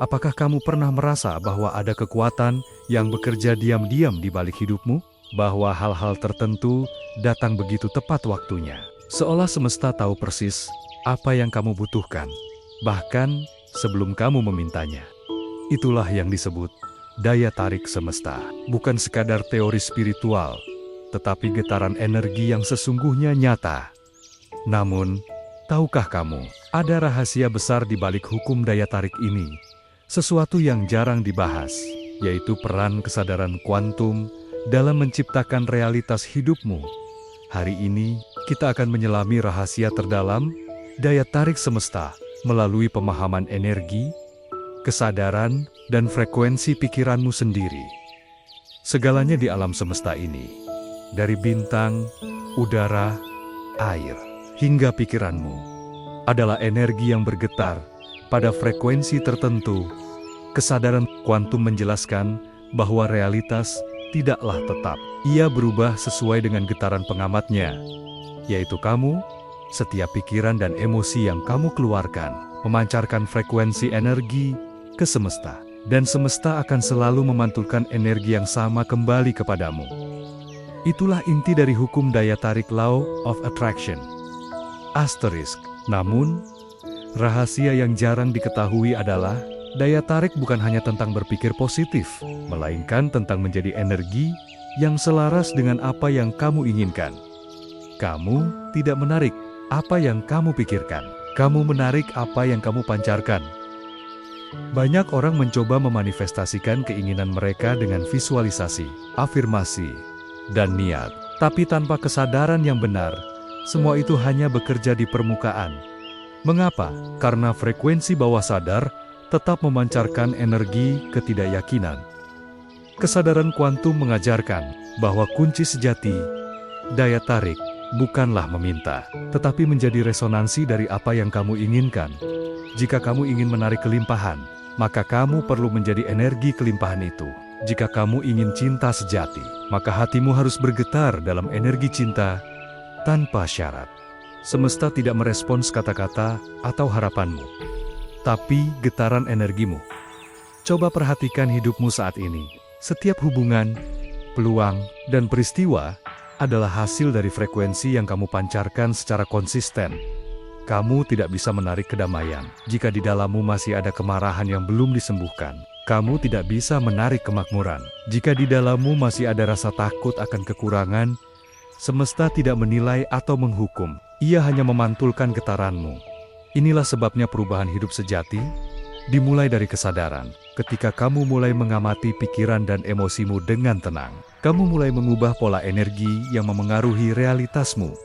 Apakah kamu pernah merasa bahwa ada kekuatan yang bekerja diam-diam di balik hidupmu? Bahwa hal-hal tertentu datang begitu tepat waktunya. Seolah semesta tahu persis apa yang kamu butuhkan, bahkan sebelum kamu memintanya. Itulah yang disebut daya tarik semesta. Bukan sekadar teori spiritual, tetapi getaran energi yang sesungguhnya nyata. Namun, tahukah kamu, ada rahasia besar di balik hukum daya tarik ini? Sesuatu yang jarang dibahas, yaitu peran kesadaran kuantum dalam menciptakan realitas hidupmu. Hari ini, kita akan menyelami rahasia terdalam daya tarik semesta melalui pemahaman energi, kesadaran, dan frekuensi pikiranmu sendiri. Segalanya di alam semesta ini, dari bintang, udara, air, hingga pikiranmu, adalah energi yang bergetar pada frekuensi tertentu. Kesadaran kuantum menjelaskan bahwa realitas tidaklah tetap. Ia berubah sesuai dengan getaran pengamatnya, yaitu kamu. Setiap pikiran dan emosi yang kamu keluarkan memancarkan frekuensi energi ke semesta, dan semesta akan selalu memantulkan energi yang sama kembali kepadamu. Itulah inti dari hukum daya tarik Law of Attraction. Asterisk. Namun, rahasia yang jarang diketahui adalah daya tarik bukan hanya tentang berpikir positif, melainkan tentang menjadi energi yang selaras dengan apa yang kamu inginkan. Kamu tidak menarik apa yang kamu pikirkan, kamu menarik apa yang kamu pancarkan. Banyak orang mencoba memanifestasikan keinginan mereka dengan visualisasi, afirmasi, dan niat. Tapi tanpa kesadaran yang benar, semua itu hanya bekerja di permukaan. Mengapa? Karena frekuensi bawah sadar tetap memancarkan energi ketidakyakinan. Kesadaran kuantum mengajarkan bahwa kunci sejati daya tarik bukanlah meminta, tetapi menjadi resonansi dari apa yang kamu inginkan. Jika kamu ingin menarik kelimpahan, maka kamu perlu menjadi energi kelimpahan itu. Jika kamu ingin cinta sejati, maka hatimu harus bergetar dalam energi cinta tanpa syarat. Semesta tidak merespons kata-kata atau harapanmu, tapi getaran energimu. Coba perhatikan hidupmu saat ini. Setiap hubungan, peluang, dan peristiwa adalah hasil dari frekuensi yang kamu pancarkan secara konsisten. Kamu tidak bisa menarik kedamaian jika di dalammu masih ada kemarahan yang belum disembuhkan. Kamu tidak bisa menarik kemakmuran jika di dalammu masih ada rasa takut akan kekurangan. Semesta tidak menilai atau menghukum, ia hanya memantulkan getaranmu. Inilah sebabnya perubahan hidup sejati dimulai dari kesadaran. Ketika kamu mulai mengamati pikiran dan emosimu dengan tenang, kamu mulai mengubah pola energi yang memengaruhi realitasmu.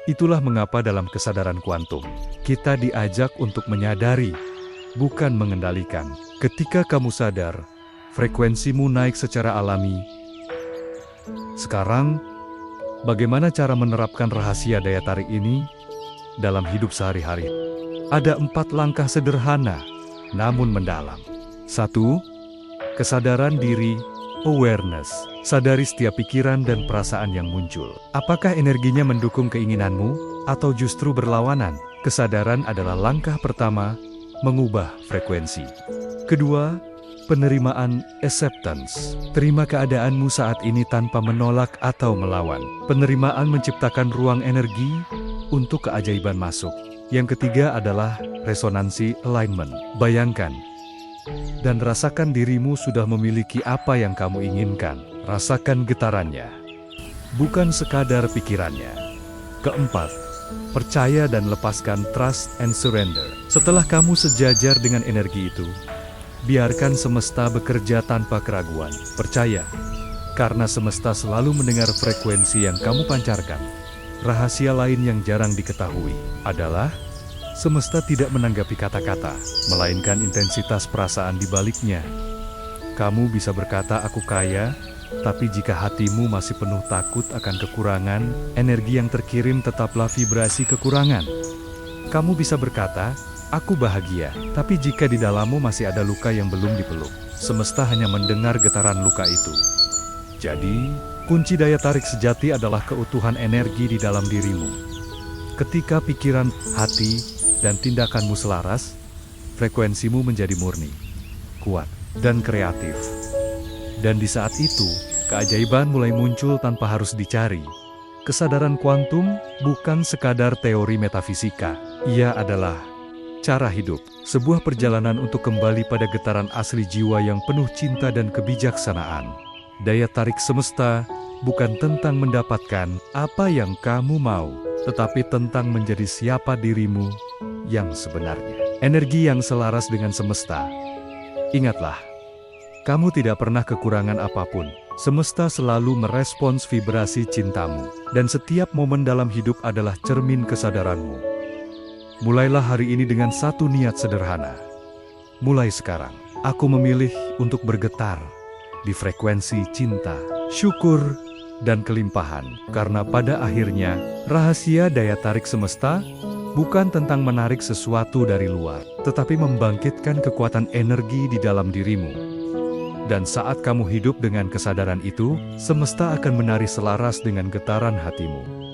Itulah mengapa dalam kesadaran kuantum, kita diajak untuk menyadari, bukan mengendalikan. Ketika kamu sadar, frekuensimu naik secara alami. Sekarang, bagaimana cara menerapkan rahasia daya tarik ini dalam hidup sehari-hari? Ada 4 langkah sederhana, namun mendalam. 1. Kesadaran diri, awareness. Sadari setiap pikiran dan perasaan yang muncul. Apakah energinya mendukung keinginanmu, atau justru berlawanan? Kesadaran adalah langkah pertama, mengubah frekuensi. Kedua, penerimaan, acceptance. Terima keadaanmu saat ini tanpa menolak atau melawan. Penerimaan menciptakan ruang energi untuk keajaiban masuk. Yang ketiga adalah resonansi, alignment. Bayangkan dan rasakan dirimu sudah memiliki apa yang kamu inginkan. Rasakan getarannya, bukan sekadar pikirannya. Keempat, percaya dan lepaskan, trust and surrender. Setelah kamu sejajar dengan energi itu, biarkan semesta bekerja tanpa keraguan. Percaya, karena semesta selalu mendengar frekuensi yang kamu pancarkan. Rahasia lain yang jarang diketahui adalah semesta tidak menanggapi kata-kata, melainkan intensitas perasaan di baliknya. Kamu bisa berkata, "Aku kaya," tapi jika hatimu masih penuh takut akan kekurangan, energi yang terkirim tetaplah vibrasi kekurangan. Kamu bisa berkata, "Aku bahagia," tapi jika di dalammu masih ada luka yang belum dipeluk, semesta hanya mendengar getaran luka itu. Jadi, kunci daya tarik sejati adalah keutuhan energi di dalam dirimu. Ketika pikiran, hati, dan tindakanmu selaras, frekuensimu menjadi murni, kuat, dan kreatif. Dan di saat itu, keajaiban mulai muncul tanpa harus dicari. Kesadaran kuantum bukan sekadar teori metafisika, ia adalah cara hidup, sebuah perjalanan untuk kembali pada getaran asli jiwa yang penuh cinta dan kebijaksanaan. Daya tarik semesta bukan tentang mendapatkan apa yang kamu mau, tetapi tentang menjadi siapa dirimu yang sebenarnya. Energi yang selaras dengan semesta. Ingatlah, kamu tidak pernah kekurangan apapun. Semesta selalu merespons vibrasi cintamu, dan setiap momen dalam hidup adalah cermin kesadaranmu. Mulailah hari ini dengan satu niat sederhana. Mulai sekarang, aku memilih untuk bergetar di frekuensi cinta, syukur, dan kelimpahan. Karena pada akhirnya, rahasia daya tarik semesta bukan tentang menarik sesuatu dari luar, tetapi membangkitkan kekuatan energi di dalam dirimu. Dan saat kamu hidup dengan kesadaran itu, semesta akan menari selaras dengan getaran hatimu.